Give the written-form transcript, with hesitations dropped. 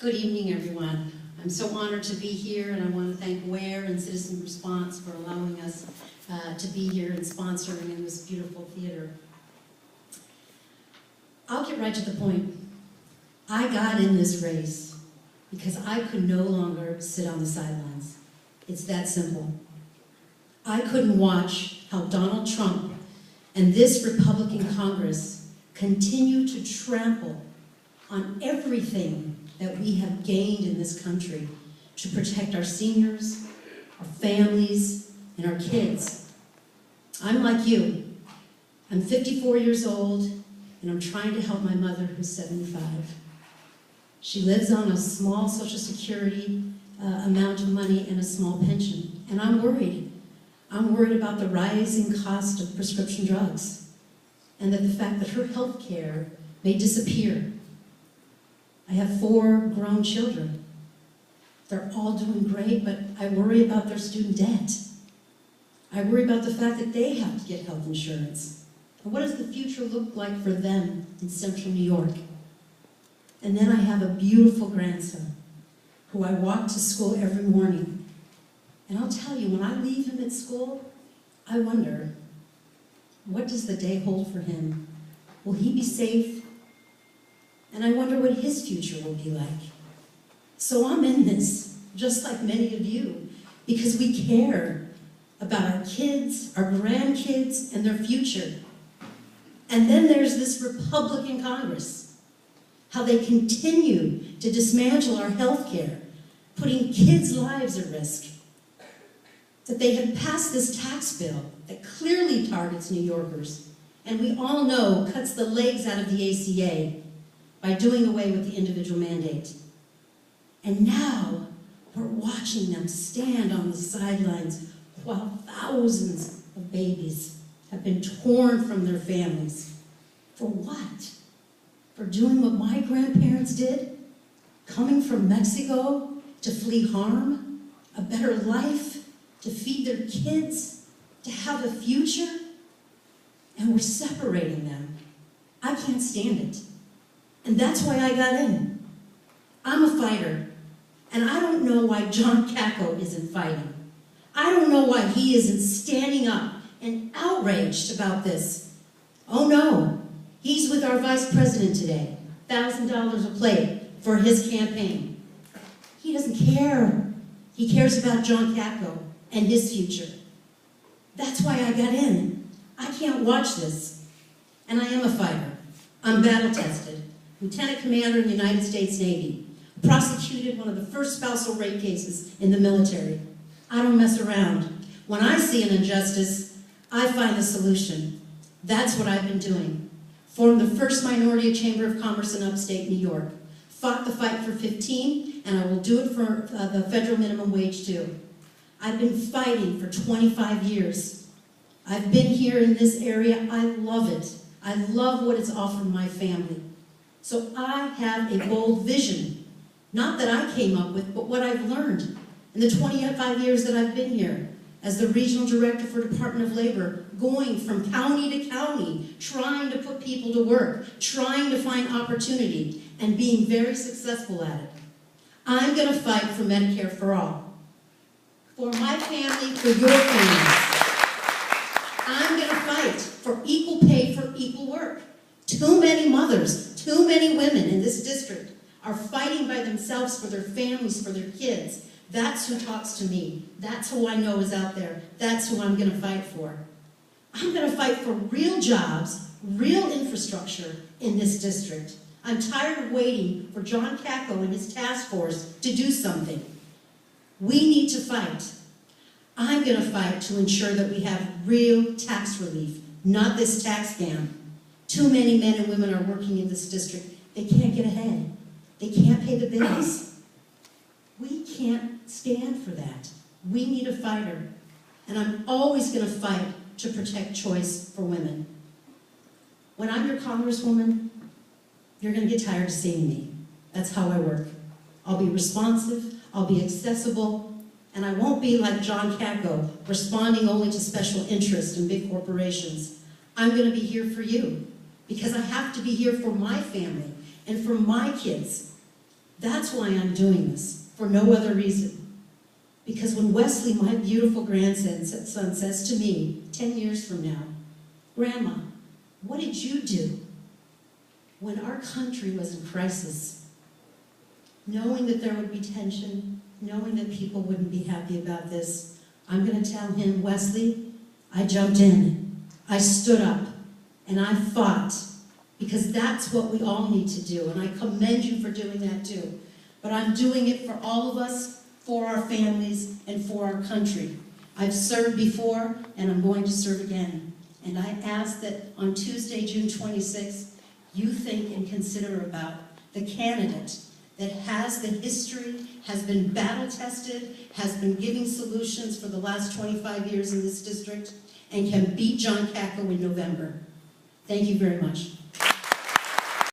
Good evening, everyone. I'm so honored to be here, and I want to thank WARE and Citizen Response for allowing us to be here and sponsoring in this beautiful theater. I'll get right to the point. I got in this race because I could no longer sit on the sidelines. It's that simple. I couldn't watch how Donald Trump and this Republican Congress continue to trample on everything that we have gained in this country to protect our seniors, our families, and our kids. I'm like you. I'm 54 years old, and I'm trying to help my mother, who's 75. She lives on a small Social Security amount of money and a small pension, and I'm worried. I'm worried about the rising cost of prescription drugs, and that the fact that her health care may disappear. I have 4 grown children. They're all doing great, but I worry about their student debt. I worry about the fact that they have to get health insurance. And what does the future look like for them in central New York? And then I have a beautiful grandson who I walk to school every morning. And I'll tell you, when I leave him at school, I wonder, what does the day hold for him? Will he be safe? And I wonder what his future will be like. So I'm in this, just like many of you, because we care about our kids, our grandkids, and their future. And then there's this Republican Congress, how they continue to dismantle our health care, putting kids' lives at risk. That they have passed this tax bill that clearly targets New Yorkers, and we all know cuts the legs out of the ACA, by doing away with the individual mandate. And now, we're watching them stand on the sidelines while thousands of babies have been torn from their families. For what? For doing what my grandparents did? Coming from Mexico to flee harm? A better life? To feed their kids? To have a future? And we're separating them. I can't stand it. And that's why I got in. I'm a fighter, and I don't know why John Cacco isn't fighting. I don't know why he isn't standing up and outraged about this. Oh no, he's with our vice president today, $1,000 a plate for his campaign. He doesn't care. He cares about John Cacco and his future. That's why I got in. I can't watch this. And I am a fighter. I'm battle-tested. Lieutenant Commander in the United States Navy, prosecuted one of the first spousal rape cases in the military. I don't mess around. When I see an injustice, I find the solution. That's what I've been doing. Formed the first minority chamber of commerce in upstate New York. Fought the fight for 15, and I will do it for the federal minimum wage too. I've been fighting for 25 years. I've been here in this area. I love it. I love what it's offered my family. So I have a bold vision, not that I came up with, but what I've learned in the 25 years that I've been here as the Regional Director for Department of Labor, going from county to county, trying to put people to work, trying to find opportunity, and being very successful at it. I'm going to fight for Medicare for all. For my family, for your families. I'm going to fight for equal pay for equal work. Too many mothers, too many women in this district are fighting by themselves for their families, for their kids. That's who talks to me. That's who I know is out there. That's who I'm going to fight for. I'm going to fight for real jobs, real infrastructure in this district. I'm tired of waiting for John Cacco and his task force to do something. We need to fight. I'm going to fight to ensure that we have real tax relief, not this tax scam. Too many men and women are working in this district. They can't get ahead. They can't pay the bills. We can't stand for that. We need a fighter. And I'm always going to fight to protect choice for women. When I'm your congresswoman, you're going to get tired of seeing me. That's how I work. I'll be responsive, I'll be accessible, and I won't be like John Cacco, responding only to special interests and big corporations. I'm going to be here for you, because I have to be here for my family and for my kids. That's why I'm doing this, for no other reason. Because when Wesley, my beautiful grandson, says to me 10 years from now, Grandma, what did you do when our country was in crisis? Knowing that there would be tension, knowing that people wouldn't be happy about this, I'm going to tell him, Wesley, I jumped in, I stood up, and I fought, because that's what we all need to do, and I commend you for doing that too. But I'm doing it for all of us, for our families, and for our country. I've served before, and I'm going to serve again. And I ask that on Tuesday, June 26th, you think and consider about the candidate that has the history, has been battle-tested, has been giving solutions for the last 25 years in this district, and can beat John Cacko in November. Thank you very much.